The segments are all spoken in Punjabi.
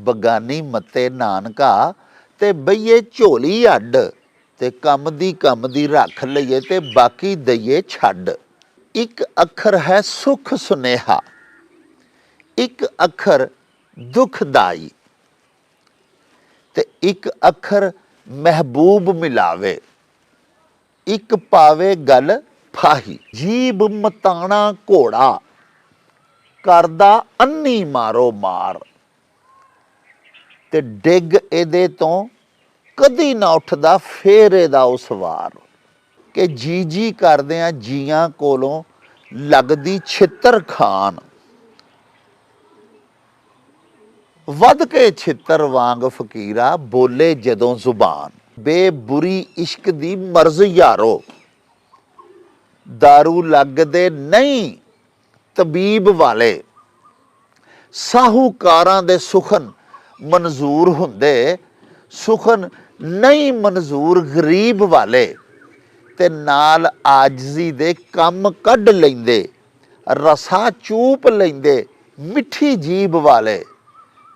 ਬਗਾਨੀ ਮੱਤੇ ਨਾਨਕਾ ਤੇ ਬਈਏ ਝੋਲੀ ਅੱਡ ਤੇ ਕੰਮ ਦੀ ਰੱਖ ਲਈਏ ਤੇ ਬਾਕੀ ਦਈਏ ਛੱਡ। ਇੱਕ ਅੱਖਰ ਹੈ ਸੁਖ ਸੁਨੇਹਾ, ਇੱਕ ਅੱਖਰ ਦੁਖਦਾਈ ਤੇ ਇੱਕ ਅੱਖਰ ਮਹਿਬੂਬ ਮਿਲਾਵੇ, ਇੱਕ ਪਾਵੇ ਗੱਲ ਫਾਹੀ। ਜੀਭ ਮਤਾਣਾ ਘੋੜਾ ਕਰਦਾ ਅੰਨੀ ਮਾਰੋ ਮਾਰ ਤੇ ਡਿੱਗ ਇਹਦੇ ਤੋਂ ਕਦੀ ਨਾ ਉੱਠਦਾ ਫੇਰ ਇਹਦਾ ਉਸ ਵਾਰ। ਕਿ ਜੀ ਕਰਦਿਆਂ ਜੀਆਂ ਕੋਲੋਂ ਲੱਗਦੀ ਛਿੱਤਰ ਖਾਨ, ਵੱਧ ਕੇ ਛਿੱਤਰ ਵਾਂਗ ਫਕੀਰਾ ਬੋਲੇ ਜਦੋਂ ਜ਼ੁਬਾਨ। ਬੇਬੁਰੀ ਇਸ਼ਕ ਦੀ ਮਰਜ਼ ਯਾਰੋ ਦਾਰੂ ਲੱਗਦੇ ਨਹੀਂ ਤਬੀਬ ਵਾਲੇ, ਸਾਹੂਕਾਰਾਂ ਦੇ ਸੁਖਨ ਮਨਜ਼ੂਰ ਹੁੰਦੇ, ਸੁਖਨ ਨਹੀਂ ਮਨਜ਼ੂਰ ਗਰੀਬ ਵਾਲੇ। ਤੇ ਨਾਲ ਆਜਜ਼ੀ ਦੇ ਕੰਮ ਕੱਢ ਲੈਂਦੇ, ਰਸਾ ਚੂਪ ਲੈਂਦੇ ਮਿੱਠੀ ਜੀਭ ਵਾਲੇ।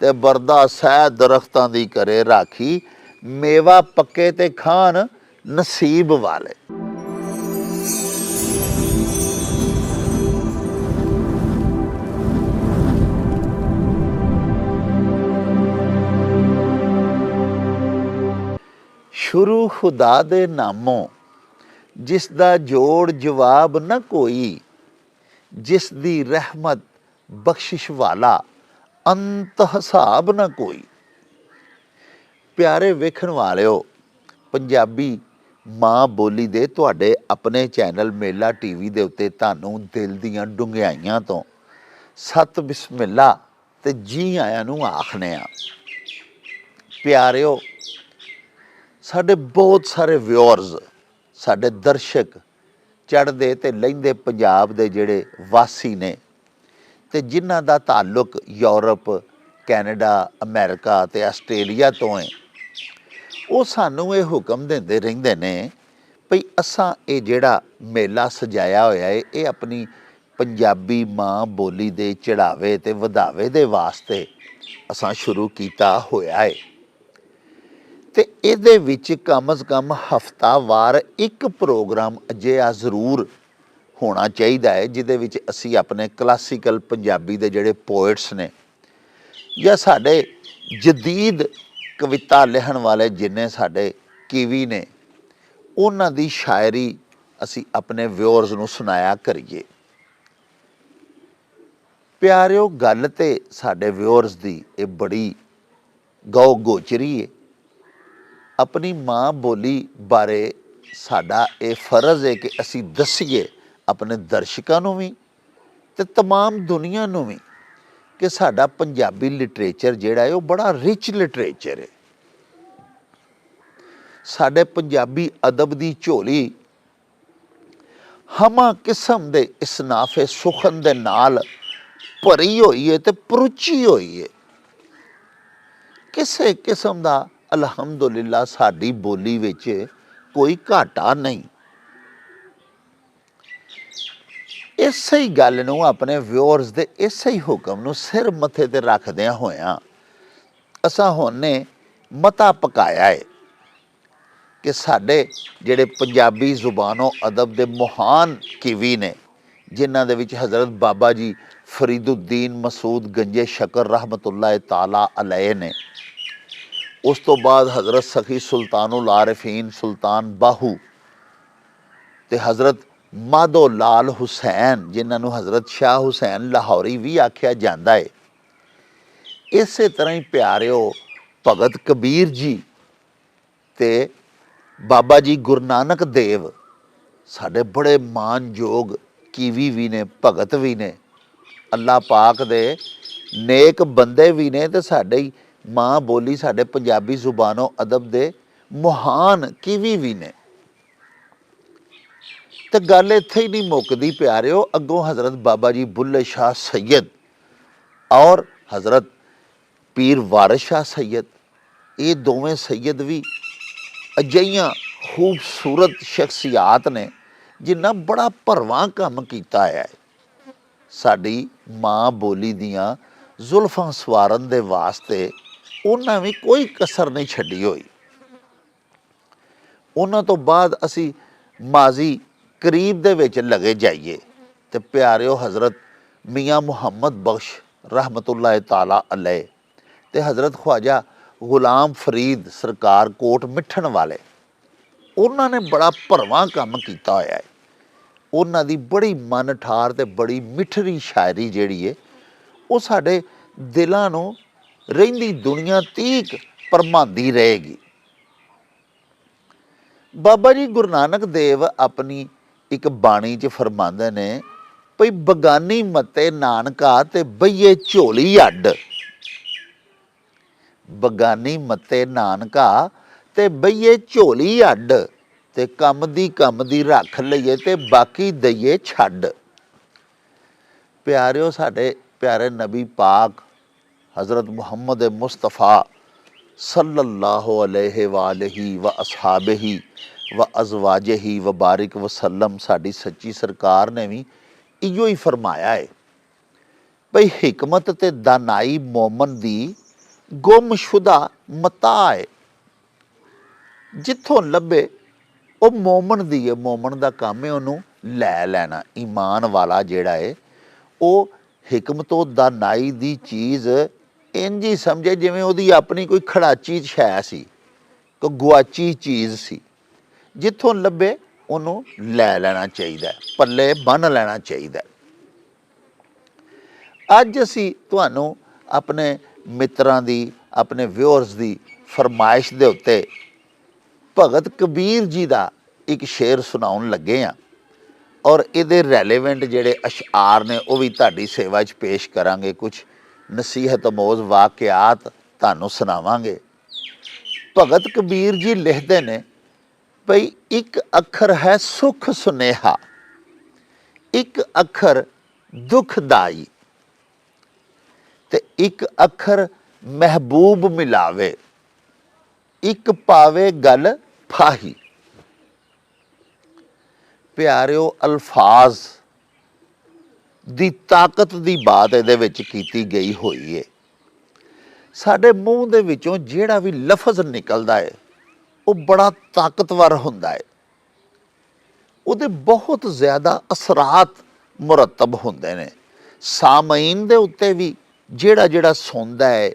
ਤੇ ਬਰਦਾ ਸਹਿ ਦਰਖਤਾਂ ਦੀ ਕਰੇ ਰਾਖੀ, ਮੇਵਾ ਪੱਕੇ ਤੇ ਖਾਣ ਨਸੀਬ ਵਾਲੇ। ਸ਼ੁਰੂ ਖੁਦਾ ਦੇ ਨਾਮੋਂ ਜਿਸ ਦਾ ਜੋੜ ਜਵਾਬ ਨਾ ਕੋਈ, ਜਿਸ ਦੀ ਰਹਿਮਤ ਬਖਸ਼ਿਸ਼ ਵਾਲਾ ਅੰਤ ਹਿਸਾਬ ਨਾ ਕੋਈ। ਪਿਆਰੇ ਵੇਖਣ ਵਾਲਿਓ, ਪੰਜਾਬੀ ਮਾਂ ਬੋਲੀ ਦੇ ਤੁਹਾਡੇ ਆਪਣੇ ਚੈਨਲ ਮੇਲਾ ਟੀਵੀ ਦੇ ਉੱਤੇ ਤੁਹਾਨੂੰ ਦਿਲ ਦੀਆਂ ਡੂੰਘਾਈਆਂ ਤੋਂ ਸਤ ਬਿਸਮਿਲ੍ਲਾ ਤੇ ਜੀ ਆਇਆਂ ਨੂੰ ਆਖਦੇ ਹਾਂ। ਪਿਆਰਿਓ, ਸਾਡੇ ਬਹੁਤ ਸਾਰੇ ਵਿਊਅਰਸ, ਸਾਡੇ ਦਰਸ਼ਕ ਚੜ੍ਹਦੇ ਤੇ ਲਹਿੰਦੇ ਪੰਜਾਬ ਦੇ ਜਿਹੜੇ ਵਾਸੀ ਨੇ ਤੇ ਜਿਨ੍ਹਾਂ ਦਾ ਤਾਲੁਕ ਯੂਰਪ, ਕੈਨੇਡਾ, ਅਮਰੀਕਾ ਤੇ ਆਸਟ੍ਰੇਲੀਆ ਤੋਂ ਹੈ, ਉਹ ਸਾਨੂੰ ਇਹ ਹੁਕਮ ਦਿੰਦੇ ਰਹਿੰਦੇ ਨੇ ਭਈ ਅਸਾਂ ਇਹ ਜਿਹੜਾ ਮੇਲਾ ਸਜਾਇਆ ਹੋਇਆ ਹੈ ਇਹ ਆਪਣੀ ਪੰਜਾਬੀ ਮਾਂ ਬੋਲੀ ਦੇ ਚੜ੍ਹਾਵੇ ਤੇ ਵਧਾਵੇ ਦੇ ਵਾਸਤੇ ਅਸਾਂ ਸ਼ੁਰੂ ਕੀਤਾ ਹੋਇਆ ਹੈ। ਤੇ ਇਹਦੇ ਵਿੱਚ ਕਮ ਅਜ਼ ਕਮ ਹਫ਼ਤਾਵਾਰ ਇੱਕ ਪ੍ਰੋਗਰਾਮ ਅਜਿਹਾ ਜ਼ਰੂਰ ਹੋਣਾ ਚਾਹੀਦਾ ਹੈ ਜਿਹਦੇ ਵਿੱਚ ਅਸੀਂ ਆਪਣੇ ਕਲਾਸੀਕਲ ਪੰਜਾਬੀ ਦੇ ਜਿਹੜੇ ਪੋਇਟਸ ਨੇ ਜਾਂ ਸਾਡੇ ਜਦੀਦ ਕਵਿਤਾ ਲਿਖਣ ਵਾਲੇ ਜਿੰਨੇ ਸਾਡੇ ਕੀਵੀ ਨੇ, ਉਹਨਾਂ ਦੀ ਸ਼ਾਇਰੀ ਅਸੀਂ ਆਪਣੇ ਵਿਊਅਰਸ ਨੂੰ ਸੁਣਾਇਆ ਕਰੀਏ। ਪਿਆਰਿਓ, ਗੱਲ ਤੇ ਸਾਡੇ ਵਿਊਅਰਸ ਦੀ ਇਹ ਬੜੀ ਗਉ ਗੋਚਰੀ ਹੈ। ਆਪਣੀ ਮਾਂ ਬੋਲੀ ਬਾਰੇ ਸਾਡਾ ਇਹ ਫਰਜ਼ ਹੈ ਕਿ ਅਸੀਂ ਦੱਸੀਏ ਆਪਣੇ ਦਰਸ਼ਕਾਂ ਨੂੰ ਵੀ ਤੇ ਤਮਾਮ ਦੁਨੀਆ ਨੂੰ ਵੀ ਕਿ ਸਾਡਾ ਪੰਜਾਬੀ ਲਿਟਰੇਚਰ ਜਿਹੜਾ ਹੈ ਉਹ ਬੜਾ ਰਿਚ ਲਿਟਰੇਚਰ ਹੈ। ਸਾਡੇ ਪੰਜਾਬੀ ਅਦਬ ਦੀ ਝੋਲੀ ਹਮਾ ਕਿਸਮ ਦੇ ਇਸਨਾਫੇ ਸੁਖਨ ਦੇ ਨਾਲ ਭਰੀ ਹੋਈ ਹੈ ਤੇ ਪਰੁਚੀ ਹੋਈ ਹੈ। ਕਿਸੇ ਕਿਸਮ ਦਾ ਅਲਹਮਦੁਲਿਲਾ ਸਾਡੀ ਬੋਲੀ ਵਿੱਚ ਕੋਈ ਘਾਟਾ ਨਹੀਂ। ਇਸੇ ਹੀ ਗੱਲ ਨੂੰ ਆਪਣੇ ਵਿਊਅਰਸ ਦੇ ਇਸੇ ਹੀ ਹੁਕਮ ਨੂੰ ਸਿਰ ਮੱਥੇ ਤੇ ਰੱਖਦਿਆਂ ਹੋਇਆਂ ਅਸਾਂ ਹੁਣ ਨੇ ਮਤਾ ਪਕਾਇਆ ਹੈ ਕਿ ਸਾਡੇ ਜਿਹੜੇ ਪੰਜਾਬੀ ਜ਼ੁਬਾਨੋ ਅਦਬ ਦੇ ਮਹਾਨ ਕੀਵੀ ਨੇ, ਜਿਨ੍ਹਾਂ ਦੇ ਵਿੱਚ ਹਜ਼ਰਤ ਬਾਬਾ ਜੀ ਫਰੀਦੁੱਦੀਨ ਮਸੂਦ ਗੰਜੇ ਸ਼ਕਰ ਰਹਿਮਤੁল্ਲਾਹ ਤਾਲਾ ਅਲੈਹ ਨੇ, ਉਸ ਤੋਂ ਬਾਅਦ ਹਜ਼ਰਤ ਸਖੀ ਸੁਲਤਾਨੁਲ ਆਰਿਫੀਨ ਸੁਲਤਾਨ ਬਾਹੂ ਤੇ ਹਜ਼ਰਤ ਮਾਧੋ ਲਾਲ ਹੁਸੈਨ, ਜਿਨ੍ਹਾਂ ਨੂੰ ਹਜ਼ਰਤ ਸ਼ਾਹ ਹੁਸੈਨ ਲਾਹੌਰੀ ਵੀ ਆਖਿਆ ਜਾਂਦਾ ਹੈ। ਇਸੇ ਤਰ੍ਹਾਂ ਹੀ ਪਿਆਰਿਓ, ਭਗਤ ਕਬੀਰ ਜੀ ਤੇ ਬਾਬਾ ਜੀ ਗੁਰੂ ਨਾਨਕ ਦੇਵ ਸਾਡੇ ਬੜੇ ਮਾਨਯੋਗ ਕੀਵੀ ਵੀ ਨੇ, ਭਗਤ ਵੀ ਨੇ, ਅੱਲਾਹ ਪਾਕ ਦੇ ਨੇਕ ਬੰਦੇ ਵੀ ਨੇ ਤੇ ਸਾਡੇ ਮਾਂ ਬੋਲੀ ਸਾਡੇ ਪੰਜਾਬੀ ਜ਼ੁਬਾਨੋ ਅਦਬ ਦੇ ਮਹਾਨ ਕੀਵੀ ਵੀ ਨੇ। ਤੇ ਗੱਲ ਇੱਥੇ ਹੀ ਨਹੀਂ ਮੁੱਕਦੀ ਪਿਆਰਿਓ, ਅੱਗੋਂ ਹਜ਼ਰਤ ਬਾਬਾ ਜੀ ਬੁੱਲੇ ਸ਼ਾਹ ਸੈਯਦ ਔਰ ਹਜ਼ਰਤ ਪੀਰ ਵਾਰਿਸ ਸ਼ਾਹ ਸੈਯਦ, ਇਹ ਦੋਵੇਂ ਸੈਯਦ ਵੀ ਅਜਿਹੀਆਂ ਖੂਬਸੂਰਤ ਸ਼ਖਸੀਆਤ ਨੇ ਜਿਨ੍ਹਾਂ ਬੜਾ ਭਰਵਾਂ ਕੰਮ ਕੀਤਾ ਹੈ ਸਾਡੀ ਮਾਂ ਬੋਲੀ ਦੀਆਂ ਜ਼ੁਲਫਾਂ ਸਵਾਰਨ ਦੇ ਵਾਸਤੇ, ਉਹਨਾਂ ਵੀ ਕੋਈ ਕਸਰ ਨਹੀਂ ਛੱਡੀ ਹੋਈ। ਉਹਨਾਂ ਤੋਂ ਬਾਅਦ ਅਸੀਂ ਮਾਜ਼ੀ ਕਰੀਬ ਦੇ ਵਿੱਚ ਲਗੇ ਜਾਈਏ ਤੇ ਪਿਆਰਿਓ ਹਜ਼ਰਤ ਮੀਆਂ ਮੁਹੰਮਦ ਬਖਸ਼ ਰਹਿਮਤੁल्लाह ਤਾਲਾ ਅਲੈਹ ਤੇ ਹਜ਼ਰਤ ख्वाजा ਗੁਲਾਮ ਫਰੀਦ ਸਰਕਾਰ ਕੋਟ ਮਿੱਠਣ ਵਾਲੇ, ਉਹਨਾਂ ਨੇ ਬੜਾ ਭਰਵਾਂ ਕੰਮ ਕੀਤਾ ਹੋਇਆ ਹੈ। ਉਹਨਾਂ ਦੀ ਬੜੀ ਮਨ ਠਾਰ ਤੇ ਬੜੀ ਮਿੱਠੜੀ ਸ਼ਾਇਰੀ ਜਿਹੜੀ ਹੈ ਉਹ ਸਾਡੇ ਦਿਲਾਂ ਨੂੰ ਰਹਿੰਦੀ ਦੁਨੀਆ ਤੀਕ ਭਰਮਾਉਂਦੀ ਰਹੇਗੀ। ਬਾਬਾ ਜੀ ਗੁਰੂ ਨਾਨਕ ਦੇਵ ਆਪਣੀ ਇੱਕ ਬਾਣੀ 'ਚ ਫਰਮਾਉਂਦੇ ਨੇ ਭਈ ਬਗਾਨੀ ਮਤੇ ਨਾਨਕਾ ਤੇ ਬਈਏ ਝੋਲੀ ਅੱਡ, ਬਗਾਨੀ ਮਤੇ ਨਾਨਕਾ ਤੇ ਬਈਏ ਝੋਲੀ ਅੱਡ, ਤੇ ਕੰਮ ਦੀ ਰੱਖ ਲਈਏ ਤੇ ਬਾਕੀ ਦਈਏ ਛੱਡ। ਪਿਆਰਿਓ ਸਾਡੇ ਪਿਆਰੇ ਨਬੀ ਪਾਕ ਹਜ਼ਰਤ ਮੁਹੰਮਦ ਮੁਸਤਫਾ ਸੱਲੱਲਾਹੁ ਅਲੈहि ਵਾਲਹਿ व असहाबिहि व अज़वाजिहि व बारिक वसल्लम ਸਾਡੀ ਸੱਚੀ ਸਰਕਾਰ ਨੇ ਵੀ ਇਹੋ ਹੀ ਫਰਮਾਇਆ ਹੈ ਭਈ ਹਿਕਮਤ ਤੇ ਦਾਨਾਈ ਮੋਮਨ ਦੀ ਗੁੰਮਸ਼ੁਦਾ ਮਤਾ ਹੈ। ਜਿੱਥੋਂ ਲੱਭੇ ਉਹ ਮੋਮਨ ਦੀ ਹੈ, ਮੋਮਨ ਦਾ ਕੰਮ ਹੈ ਉਹਨੂੰ ਲੈ ਲੈਣਾ। ਈਮਾਨ ਵਾਲਾ ਜਿਹੜਾ ਹੈ ਉਹ ਹਿਕਮਤੋਂ ਦਾਨਾਈ ਦੀ ਚੀਜ਼ ਇੰਝ ਹੀ ਸਮਝੇ ਜਿਵੇਂ ਉਹਦੀ ਆਪਣੀ ਕੋਈ ਖੜਾਚੀ ਸ਼ੈ ਸੀ, ਕੋਈ ਗੁਆਚੀ ਚੀਜ਼ ਸੀ। ਜਿੱਥੋਂ ਲੱਭੇ ਉਹਨੂੰ ਲੈ ਲੈਣਾ ਚਾਹੀਦਾ, ਪੱਲੇ ਬੰਨ੍ਹ ਲੈਣਾ ਚਾਹੀਦਾ। ਅੱਜ ਅਸੀਂ ਤੁਹਾਨੂੰ ਆਪਣੇ ਮਿੱਤਰਾਂ ਦੀ, ਆਪਣੇ ਵਿਊਅਰਸ ਦੀ ਫਰਮਾਇਸ਼ ਦੇ ਉੱਤੇ ਭਗਤ ਕਬੀਰ ਜੀ ਦਾ ਇੱਕ ਸ਼ੇਰ ਸੁਣਾਉਣ ਲੱਗੇ ਹਾਂ ਔਰ ਇਹਦੇ ਰੈਲੇਵੈਂਟ ਜਿਹੜੇ ਅਸ਼ਆਰ ਨੇ ਉਹ ਵੀ ਤੁਹਾਡੀ ਸੇਵਾ 'ਚ ਪੇਸ਼ ਕਰਾਂਗੇ। ਕੁਛ ਨਸੀਹਤ ਅਮੋਜ਼ ਵਾਕਿਆਤ ਤੁਹਾਨੂੰ ਸੁਣਾਵਾਂਗੇ। ਭਗਤ ਕਬੀਰ ਜੀ ਲਿਖਦੇ ਨੇ ਭਈ ਇੱਕ ਅੱਖਰ ਹੈ ਸੁਖ ਸੁਨੇਹਾ, ਇੱਕ ਅੱਖਰ ਦੁਖਦਾਈ, ਤੇ ਇੱਕ ਅੱਖਰ ਮਹਿਬੂਬ ਮਿਲਾਵੇ, ਇੱਕ ਪਾਵੇ ਗੱਲ ਫਾਹੀ। ਪਿਆਰਿਓ ਅਲਫਾਜ਼ ਦੀ ਤਾਕਤ ਦੀ ਬਾਤ ਇਹਦੇ ਵਿੱਚ ਕੀਤੀ ਗਈ ਹੋਈ ਹੈ। ਸਾਡੇ ਮੂੰਹ ਦੇ ਵਿੱਚੋਂ ਜਿਹੜਾ ਵੀ ਲਫ਼ਜ਼ ਨਿਕਲਦਾ ਹੈ ਉਹ ਬੜਾ ਤਾਕਤਵਰ ਹੁੰਦਾ ਹੈ, ਉਹਦੇ ਬਹੁਤ ਜ਼ਿਆਦਾ ਅਸਰਾਤ ਮੁਰਤਬ ਹੁੰਦੇ ਨੇ। ਸਾਮਈਨ ਦੇ ਉੱਤੇ ਵੀ ਜਿਹੜਾ ਸੁਣਦਾ ਹੈ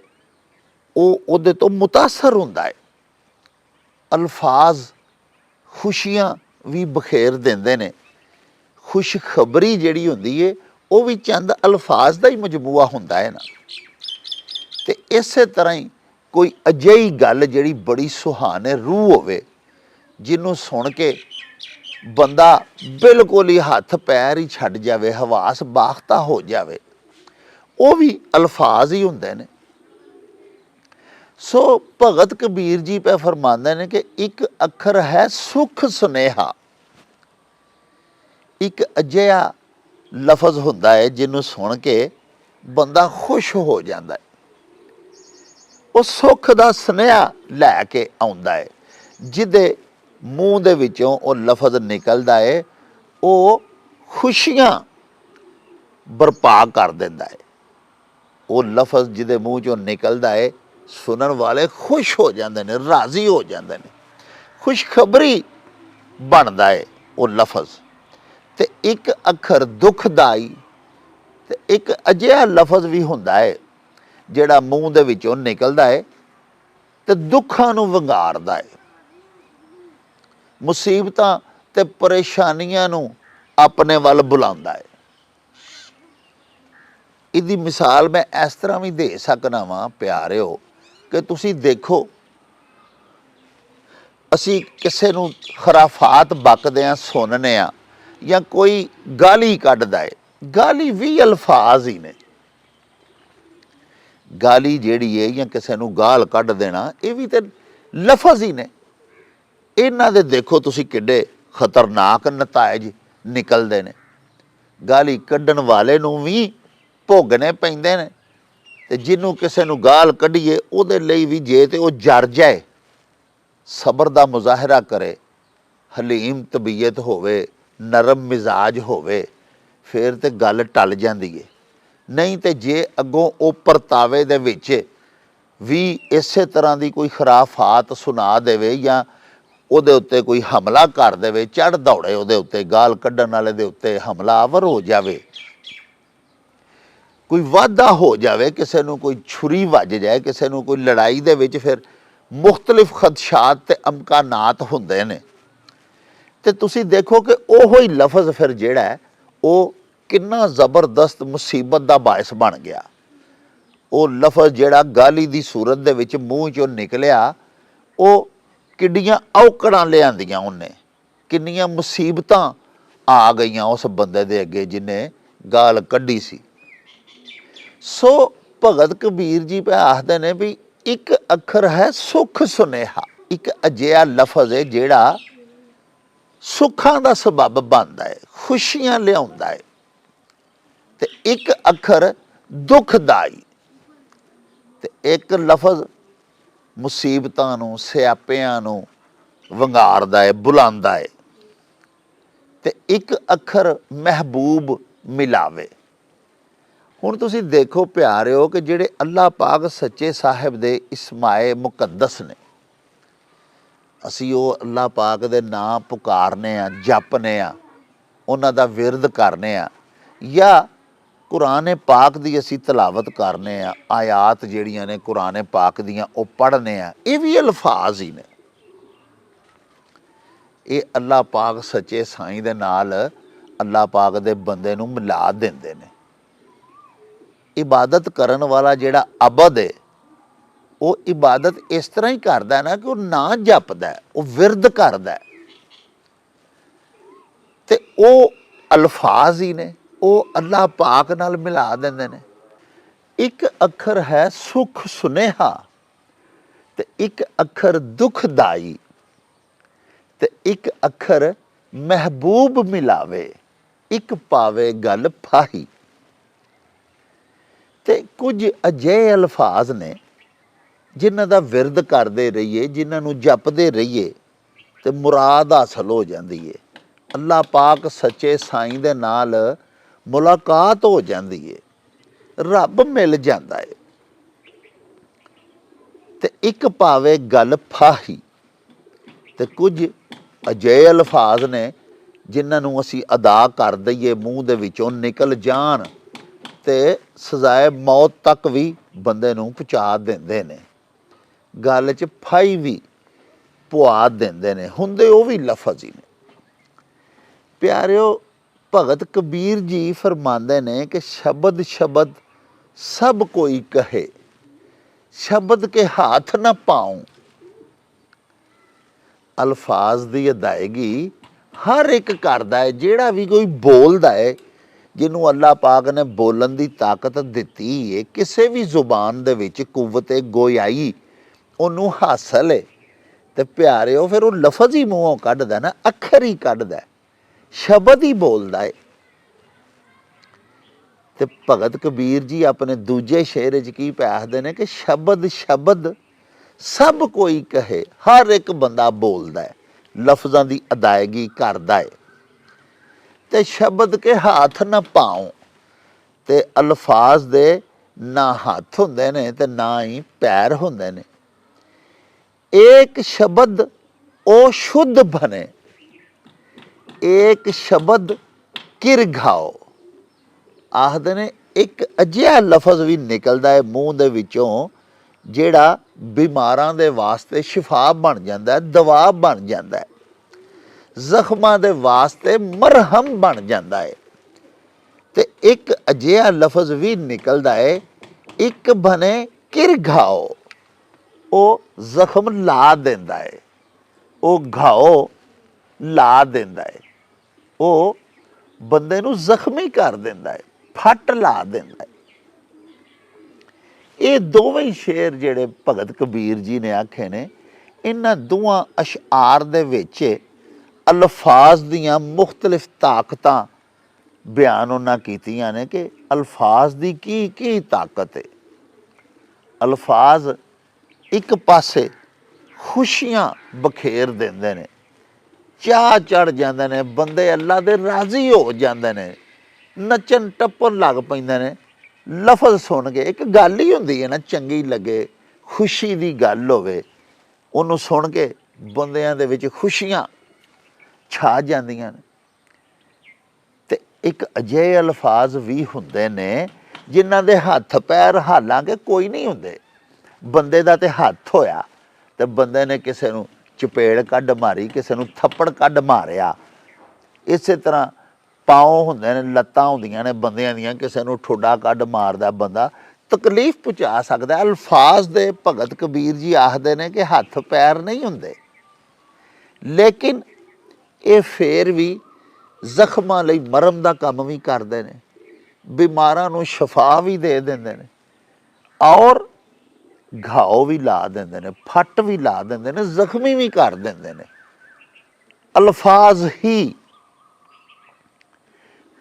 ਉਹ ਉਹਦੇ ਤੋਂ ਮੁਤਾਸਰ ਹੁੰਦਾ ਹੈ। ਅਲਫਾਜ਼ ਖੁਸ਼ੀਆਂ ਵੀ ਬਖੇਰ ਦਿੰਦੇ ਨੇ। ਖੁਸ਼ਖਬਰੀ ਜਿਹੜੀ ਹੁੰਦੀ ਹੈ ਉਹ ਵੀ ਚੰਦ ਅਲਫਾਜ਼ ਦਾ ਹੀ ਮਜਮੂਆ ਹੁੰਦਾ ਹੈ ਨਾ। ਤੇ ਇਸੇ ਤਰ੍ਹਾਂ ਹੀ ਕੋਈ ਅਜਿਹੀ ਗੱਲ ਜਿਹੜੀ ਬੜੀ ਸੁਹਾਣੇ ਰੂਹ ਹੋਵੇ, ਜਿਹਨੂੰ ਸੁਣ ਕੇ ਬੰਦਾ ਬਿਲਕੁਲ ਹੀ ਹੱਥ ਪੈਰ ਹੀ ਛੱਡ ਜਾਵੇ, ਹਵਾਸ ਬਾਖਤਾ ਹੋ ਜਾਵੇ, ਉਹ ਵੀ ਅਲਫਾਜ਼ ਹੀ ਹੁੰਦੇ ਨੇ। ਸੋ ਭਗਤ ਕਬੀਰ ਜੀ ਪੈ ਫਰਮਾਉਂਦੇ ਨੇ ਕਿ ਇੱਕ ਅੱਖਰ ਹੈ ਸੁਖ ਸੁਨੇਹਾ, ਇੱਕ ਅਜਿਹਾ ਲਫ਼ਜ਼ ਹੁੰਦਾ ਹੈ ਜਿਹਨੂੰ ਸੁਣ ਕੇ ਬੰਦਾ ਖੁਸ਼ ਹੋ ਜਾਂਦਾ ਹੈ। ਉਹ ਸੁੱਖ ਦਾ ਸੁਨੇਹਾ ਲੈ ਕੇ ਆਉਂਦਾ ਹੈ। ਜਿਹਦੇ ਮੂੰਹ ਦੇ ਵਿੱਚੋਂ ਉਹ ਲਫ਼ਜ਼ ਨਿਕਲਦਾ ਹੈ ਉਹ ਖੁਸ਼ੀਆਂ ਬਰਪਾ ਕਰ ਦਿੰਦਾ ਹੈ। ਉਹ ਲਫ਼ਜ਼ ਜਿਹਦੇ ਮੂੰਹ 'ਚੋਂ ਨਿਕਲਦਾ ਹੈ ਸੁਣਨ ਵਾਲੇ ਖੁਸ਼ ਹੋ ਜਾਂਦੇ ਨੇ, ਰਾਜ਼ੀ ਹੋ ਜਾਂਦੇ ਨੇ, ਖੁਸ਼ਖਬਰੀ ਬਣਦਾ ਹੈ ਉਹ ਲਫ਼ਜ਼। ਤੇ ਇੱਕ ਅੱਖਰ ਦੁਖਦਾਈ, ਤੇ ਇੱਕ ਅਜਿਹਾ ਲਫ਼ਜ਼ ਵੀ ਹੁੰਦਾ ਹੈ ਜਿਹੜਾ ਮੂੰਹ ਦੇ ਵਿੱਚੋਂ ਨਿਕਲਦਾ ਹੈ ਤੇ ਦੁੱਖਾਂ ਨੂੰ ਵੰਗਾਰਦਾ ਹੈ, ਮੁਸੀਬਤਾਂ ਤੇ ਪਰੇਸ਼ਾਨੀਆਂ ਨੂੰ ਆਪਣੇ ਵੱਲ ਬੁਲਾਉਂਦਾ ਹੈ। ਇਹਦੀ ਮਿਸਾਲ ਮੈਂ ਇਸ ਤਰ੍ਹਾਂ ਵੀ ਦੇ ਸਕਦਾ ਵਾਂ ਪਿਆਰਿਓ ਕਿ ਤੁਸੀਂ ਦੇਖੋ, ਅਸੀਂ ਕਿਸੇ ਨੂੰ ਖੁਰਾਫਾਤ ਬਕਦੇ ਹਾਂ, ਸੁਣਨੇ ਹਾਂ, ਜਾਂ ਕੋਈ ਗਾਲੀ ਕੱਢਦਾ ਹੈ, ਗਾਲੀ ਵੀ ਅਲਫਾਜ਼ ਹੀ ਨੇ। ਗਾਲੀ ਜਿਹੜੀ ਹੈ ਜਾਂ ਕਿਸੇ ਨੂੰ ਗਾਲ ਕੱਢ ਦੇਣਾ, ਇਹ ਵੀ ਤੇ ਲਫ਼ਜ਼ ਹੀ ਨੇ। ਇਹਨਾਂ ਦੇ ਦੇਖੋ ਤੁਸੀਂ ਕਿੱਡੇ ਖਤਰਨਾਕ ਨਤਾਇਜ ਨਿਕਲਦੇ ਨੇ। ਗਾਲੀ ਕੱਢਣ ਵਾਲੇ ਨੂੰ ਵੀ ਭੋਗਣੇ ਪੈਂਦੇ ਨੇ, ਤੇ ਜਿਹਨੂੰ ਕਿਸੇ ਨੂੰ ਗਾਲ ਕੱਢੀਏ ਉਹਦੇ ਲਈ ਵੀ ਜੇ ਤੇ ਉਹ ਜਰ ਜਾਏ, ਸਬਰ ਦਾ ਮੁਜ਼ਾਹਰਾ ਕਰੇ, ਹਲੀਮ ਤਬੀਅਤ ਹੋਵੇ, ਨਰਮ ਮਿਜ਼ਾਜ ਹੋਵੇ, ਫਿਰ ਤੇ ਗੱਲ ਟਲ ਜਾਂਦੀ ਹੈ। ਨਹੀਂ ਤੇ ਜੇ ਅੱਗੋਂ ਉਹ ਪਰਤਾਵੇ ਦੇ ਵਿੱਚ ਵੀ ਇਸੇ ਤਰ੍ਹਾਂ ਦੀ ਕੋਈ ਖੁਰਾਫਾਤ ਸੁਣਾ ਦੇਵੇ ਜਾਂ ਉਹਦੇ ਉੱਤੇ ਕੋਈ ਹਮਲਾ ਕਰ ਦੇਵੇ, ਚੜ੍ਹ ਦੌੜੇ ਉਹਦੇ ਉੱਤੇ, ਗਾਲ ਕੱਢਣ ਵਾਲੇ ਦੇ ਉੱਤੇ ਹਮਲਾਵਰ ਹੋ ਜਾਵੇ, ਕੋਈ ਵਾਧਾ ਹੋ ਜਾਵੇ, ਕਿਸੇ ਨੂੰ ਕੋਈ ਛੁਰੀ ਵੱਜ ਜਾਏ, ਕਿਸੇ ਨੂੰ ਕੋਈ ਲੜਾਈ ਦੇ ਵਿੱਚ ਫਿਰ ਮੁਖਤਲਿਫ ਖਦਸ਼ਾਤ ਤੇ ਅਮਕਾਨਾਤ ਹੁੰਦੇ ਨੇ। ਤੇ ਤੁਸੀਂ ਦੇਖੋ ਕਿ ਉਹੋ ਹੀ ਲਫ਼ਜ਼ ਫਿਰ ਜਿਹੜਾ ਹੈ ਉਹ ਕਿੰਨਾ ਜ਼ਬਰਦਸਤ ਮੁਸੀਬਤ ਦਾ ਬਾਇਸ ਬਣ ਗਿਆ। ਉਹ ਲਫ਼ਜ਼ ਜਿਹੜਾ ਗਾਲੀ ਦੀ ਸੂਰਤ ਦੇ ਵਿੱਚ ਮੂੰਹ 'ਚੋਂ ਨਿਕਲਿਆ, ਉਹ ਕਿੱਡੀਆਂ ਔਕੜਾਂ ਲਿਆਂਦੀਆਂ ਉਹਨੇ, ਕਿੰਨੀਆਂ ਮੁਸੀਬਤਾਂ ਆ ਗਈਆਂ ਉਸ ਬੰਦੇ ਦੇ ਅੱਗੇ ਜਿਹਨੇ ਗਾਲ ਕੱਢੀ ਸੀ। ਸੋ ਭਗਤ ਕਬੀਰ ਜੀ ਪੇ ਆਖਦੇ ਨੇ ਵੀ ਇੱਕ ਅੱਖਰ ਹੈ ਸੁੱਖ ਸੁਨੇਹਾ, ਇੱਕ ਅਜਿਹਾ ਲਫ਼ਜ਼ ਹੈ ਜਿਹੜਾ ਸੁੱਖਾਂ ਦਾ ਸਬੱਬ ਬਣਦਾ ਹੈ, ਖੁਸ਼ੀਆਂ ਲਿਆਉਂਦਾ ਹੈ। ਤੇ ਇੱਕ ਅੱਖਰ ਦੁਖਦਾਈ, ਤੇ ਇੱਕ ਲਫ਼ਜ਼ ਮੁਸੀਬਤਾਂ ਨੂੰ, ਸਿਆਪਿਆਂ ਨੂੰ ਵੰਗਾਰਦਾ ਹੈ, ਬੁਲਾਉਂਦਾ ਹੈ। ਤੇ ਇੱਕ ਅੱਖਰ ਮਹਿਬੂਬ ਮਿਲਾਵੇ। ਹੁਣ ਤੁਸੀਂ ਦੇਖੋ ਪਿਆਰਿਓ ਕਿ ਜਿਹੜੇ ਅੱਲਾਹ ਪਾਕ ਸੱਚੇ ਸਾਹਿਬ ਦੇ ਇਸਮਾਏ ਮੁਕੱਦਸ ਨੇ, ਅਸੀਂ ਉਹ ਅੱਲਾਹ ਪਾਕ ਦੇ ਨਾਂ ਪੁਕਾਰਨੇ ਆ, ਜਪਨੇ ਆ, ਉਹਨਾਂ ਦਾ ਵਿਰਦ ਕਰਨੇ ਆ, ਜਾਂ ਕੁਰਾਨ ਪਾਕ ਦੀ ਅਸੀਂ ਤਲਾਵਤ ਕਰਨੇ ਆ, ਆਯਾਤ ਜਿਹੜੀਆਂ ਨੇ ਕੁਰਾਨ ਪਾਕ ਦੀਆਂ ਉਹ ਪੜ੍ਹਨੇ ਆ, ਇਹ ਵੀ ਅਲਫਾਜ਼ ਹੀ ਨੇ। ਇਹ ਅੱਲਾਹ ਪਾਕ ਸੱਚੇ ਸਾਈਂ ਦੇ ਨਾਲ ਅੱਲਾਹ ਪਾਕ ਦੇ ਬੰਦੇ ਨੂੰ ਮਿਲਾ ਦਿੰਦੇ ਨੇ। ਇਬਾਦਤ ਕਰਨ ਵਾਲਾ ਜਿਹੜਾ ਅਬਦ ਹੈ, ਉਹ ਇਬਾਦਤ ਇਸ ਤਰ੍ਹਾਂ ਹੀ ਕਰਦਾ ਨਾ ਕਿ ਉਹ ਨਾਂ ਜਪਦਾ, ਉਹ ਵਿਰਦ ਕਰਦਾ, ਤੇ ਉਹ ਅਲਫਾਜ਼ ਹੀ ਨੇ, ਉਹ ਅੱਲਾਹ ਪਾਕ ਨਾਲ ਮਿਲਾ ਦਿੰਦੇ ਨੇ। ਇੱਕ ਅੱਖਰ ਹੈ ਸੁੱਖ ਸੁਨੇਹਾ, ਤੇ ਇੱਕ ਅੱਖਰ ਦੁਖਦਾਈ, ਤੇ ਇੱਕ ਅੱਖਰ ਮਹਿਬੂਬ ਮਿਲਾਵੇ, ਇੱਕ ਪਾਵੇ ਗੱਲ ਫਾਹੀ। ਤੇ ਕੁਝ ਅਜਿਹੇ ਅਲਫਾਜ਼ ਨੇ ਜਿਨ੍ਹਾਂ ਦਾ ਵਿਰਦ ਕਰਦੇ ਰਹੀਏ, ਜਿਨ੍ਹਾਂ ਨੂੰ ਜਪਦੇ ਰਹੀਏ ਤੇ ਮੁਰਾਦ ਹਾਸਲ ਹੋ ਜਾਂਦੀ ਹੈ। ਅੱਲਾਹ ਪਾਕ ਸੱਚੇ ਸਾਈਂ ਦੇ ਨਾਲ ਮੁਲਾਕਾਤ ਹੋ ਜਾਂਦੀ ਹੈ, ਰੱਬ ਮਿਲ ਜਾਂਦਾ ਹੈ। ਤੇ ਇੱਕ ਪਾਵੇ ਗੱਲ ਫਾਹੀ, ਤੇ ਕੁਝ ਅਜਿਹੇ ਅਲਫਾਜ਼ ਨੇ ਜਿਨ੍ਹਾਂ ਨੂੰ ਅਸੀਂ ਅਦਾ ਕਰ ਦਈਏ, ਮੂੰਹ ਦੇ ਵਿੱਚੋਂ ਨਿਕਲ ਜਾਣ ਤੇ ਸਜ਼ਾਏ ਮੌਤ ਤੱਕ ਵੀ ਬੰਦੇ ਨੂੰ ਪਹੁੰਚਾ ਦਿੰਦੇ ਨੇ, ਗੱਲ 'ਚ ਫਾਈ ਵੀ ਪਵਾ ਦਿੰਦੇ ਨੇ, ਹੁੰਦੇ ਉਹ ਵੀ ਲਫ਼ਜ਼ ਹੀ ਨੇ। ਪਿਆਰਿਓ, ਭਗਤ ਕਬੀਰ ਜੀ ਫਰਮਾਉਂਦੇ ਨੇ ਕਿ ਸ਼ਬਦ ਸ਼ਬਦ ਸਭ ਕੋਈ ਕਹੇ, ਸ਼ਬਦ ਕੇ ਹੱਥ ਨਾ ਪਾਉ। ਅਲਫਾਜ਼ ਦੀ ਅਦਾਇਗੀ ਹਰ ਇੱਕ ਕਰਦਾ ਹੈ, ਜਿਹੜਾ ਵੀ ਕੋਈ ਬੋਲਦਾ ਹੈ, ਜਿਹਨੂੰ ਅੱਲਾਹ ਪਾਕ ਨੇ ਬੋਲਣ ਦੀ ਤਾਕਤ ਦਿੱਤੀ ਹੈ, ਕਿਸੇ ਵੀ ਜ਼ੁਬਾਨ ਦੇ ਵਿੱਚ ਕੁਵਤ ਗੋਇਆਈ ਉਹਨੂੰ ਹਾਸਲ ਹੈ, ਤੇ ਪਿਆਰਿਓ ਫਿਰ ਉਹ ਲਫ਼ਜ਼ ਹੀ ਮੂੰਹੋਂ ਕੱਢਦਾ ਨਾ, ਅੱਖਰ ਹੀ ਕੱਢਦਾ, ਸ਼ਬਦ ਹੀ ਬੋਲਦਾ ਹੈ। ਤੇ ਭਗਤ ਕਬੀਰ ਜੀ ਆਪਣੇ ਦੂਜੇ ਸ਼ੇਰ 'ਚ ਕੀ ਆਖਦੇ ਨੇ ਕਿ ਸ਼ਬਦ ਸ਼ਬਦ ਸਭ ਕੋਈ ਕਹੇ, ਹਰ ਇੱਕ ਬੰਦਾ ਬੋਲਦਾ ਹੈ, ਲਫ਼ਜ਼ਾਂ ਦੀ ਅਦਾਇਗੀ ਕਰਦਾ ਹੈ। ਤੇ ਸ਼ਬਦ ਕੇ ਹੱਥ ਨਾ ਪਾਉ, ਤੇ ਅਲਫਾਜ਼ ਦੇ ਨਾ ਹੱਥ ਹੁੰਦੇ ਨੇ ਤੇ ਨਾ ਹੀ ਪੈਰ ਹੁੰਦੇ ਨੇ। ਏਕ ਸ਼ਬਦ ਉਹ ਸ਼ੁੱਧ ਬਣੇ, ਏਕ ਸ਼ਬਦ ਕਿਰਘਾਓ। ਆਖਦੇ ਨੇ ਇੱਕ ਅਜਿਹਾ ਲਫ਼ਜ਼ ਵੀ ਨਿਕਲਦਾ ਹੈ ਮੂੰਹ ਦੇ ਵਿੱਚੋਂ ਜਿਹੜਾ ਬਿਮਾਰਾਂ ਦੇ ਵਾਸਤੇ ਸ਼ਿਫਾ ਬਣ ਜਾਂਦਾ, ਦਵਾ ਬਣ ਜਾਂਦਾ, ਜ਼ਖਮਾਂ ਦੇ ਵਾਸਤੇ ਮਰਹਮ ਬਣ ਜਾਂਦਾ ਹੈ। ਤੇ ਇੱਕ ਅਜਿਹਾ ਲਫ਼ਜ਼ ਵੀ ਨਿਕਲਦਾ ਹੈ, ਇੱਕ ਬਣੇ ਕਿਰਘਾਓ, ਉਹ ਜ਼ਖਮ ਲਾ ਦਿੰਦਾ ਹੈ, ਉਹ ਘਾਓ ਲਾ ਦਿੰਦਾ ਹੈ, ਉਹ ਬੰਦੇ ਨੂੰ ਜ਼ਖਮੀ ਕਰ ਦਿੰਦਾ ਹੈ, ਫੱਟ ਲਾ ਦਿੰਦਾ ਹੈ। ਇਹ ਦੋਵੇਂ ਸ਼ੇਰ ਜਿਹੜੇ ਭਗਤ ਕਬੀਰ ਜੀ ਨੇ ਆਖੇ ਨੇ, ਇਹਨਾਂ ਦੋਵਾਂ ਅਸ਼ਆਰ ਦੇ ਵਿੱਚ ਅਲਫਾਜ਼ ਦੀਆਂ ਮੁਖਤਲਿਫ ਤਾਕਤਾਂ ਬਿਆਨ ਉਹਨਾਂ ਕੀਤੀਆਂ ਨੇ ਕਿ ਅਲਫਾਜ਼ ਦੀ ਕੀ ਤਾਕਤ ਹੈ। ਅਲਫਾਜ਼ ਇੱਕ ਪਾਸੇ ਖੁਸ਼ੀਆਂ ਬਖੇਰ ਦਿੰਦੇ ਨੇ, ਚਾਹ ਚੜ ਜਾਂਦੇ ਨੇ, ਬੰਦੇ ਅੱਲਾ ਦੇ ਰਾਜ਼ੀ ਹੋ ਜਾਂਦੇ ਨੇ, ਨੱਚਣ ਟੱਪਣ ਲੱਗ ਪੈਂਦੇ ਨੇ ਲਫ਼ਜ਼ ਸੁਣ ਕੇ। ਇੱਕ ਗੱਲ ਹੀ ਹੁੰਦੀ ਹੈ ਨਾ, ਚੰਗੀ ਲੱਗੇ, ਖੁਸ਼ੀ ਦੀ ਗੱਲ ਹੋਵੇ, ਉਹਨੂੰ ਸੁਣ ਕੇ ਬੰਦਿਆਂ ਦੇ ਵਿੱਚ ਖੁਸ਼ੀਆਂ ਛਾ ਜਾਂਦੀਆਂ ਨੇ। ਤੇ ਇੱਕ ਅਜਿਹੇ ਅਲਫਾਜ਼ ਵੀ ਹੁੰਦੇ ਨੇ ਜਿਨ੍ਹਾਂ ਦੇ ਹੱਥ ਪੈਰ ਹਾਲਾਂਕਿ ਕੋਈ ਨਹੀਂ ਹੁੰਦੇ। ਬੰਦੇ ਦਾ ਤੇ ਹੱਥ ਹੋਇਆ ਤੇ ਬੰਦੇ ਨੇ ਕਿਸੇ ਨੂੰ ਚਪੇੜ ਕੱਢ ਮਾਰੀ, ਕਿਸੇ ਨੂੰ ਥੱਪੜ ਕੱਢ ਮਾਰਿਆ। ਇਸੇ ਤਰ੍ਹਾਂ ਪਾਉ ਹੁੰਦੇ ਨੇ, ਲੱਤਾਂ ਹੁੰਦੀਆਂ ਨੇ ਬੰਦਿਆਂ ਦੀਆਂ, ਕਿਸੇ ਨੂੰ ਠੁੱਡਾ ਕੱਢ ਮਾਰਦਾ ਬੰਦਾ, ਤਕਲੀਫ ਪਹੁੰਚਾ ਸਕਦਾ। ਅਲਫਾਜ਼ ਦੇ ਭਗਤ ਕਬੀਰ ਜੀ ਆਖਦੇ ਨੇ ਕਿ ਹੱਥ ਪੈਰ ਨਹੀਂ ਹੁੰਦੇ, ਲੇਕਿਨ ਇਹ ਫੇਰ ਵੀ ਜ਼ਖਮਾਂ ਲਈ ਮਰਮ ਦਾ ਕੰਮ ਵੀ ਕਰਦੇ ਨੇ, ਬਿਮਾਰਾਂ ਨੂੰ ਸ਼ਫਾ ਵੀ ਦੇ ਦਿੰਦੇ ਨੇ, ਔਰ ਘਾਓ ਵੀ ਲਾ ਦਿੰਦੇ ਨੇ, ਫੱਟ ਵੀ ਲਾ ਦਿੰਦੇ ਨੇ, ਜ਼ਖਮੀ ਵੀ ਕਰ ਦਿੰਦੇ ਨੇ। ਅਲਫਾਜ਼ ਹੀ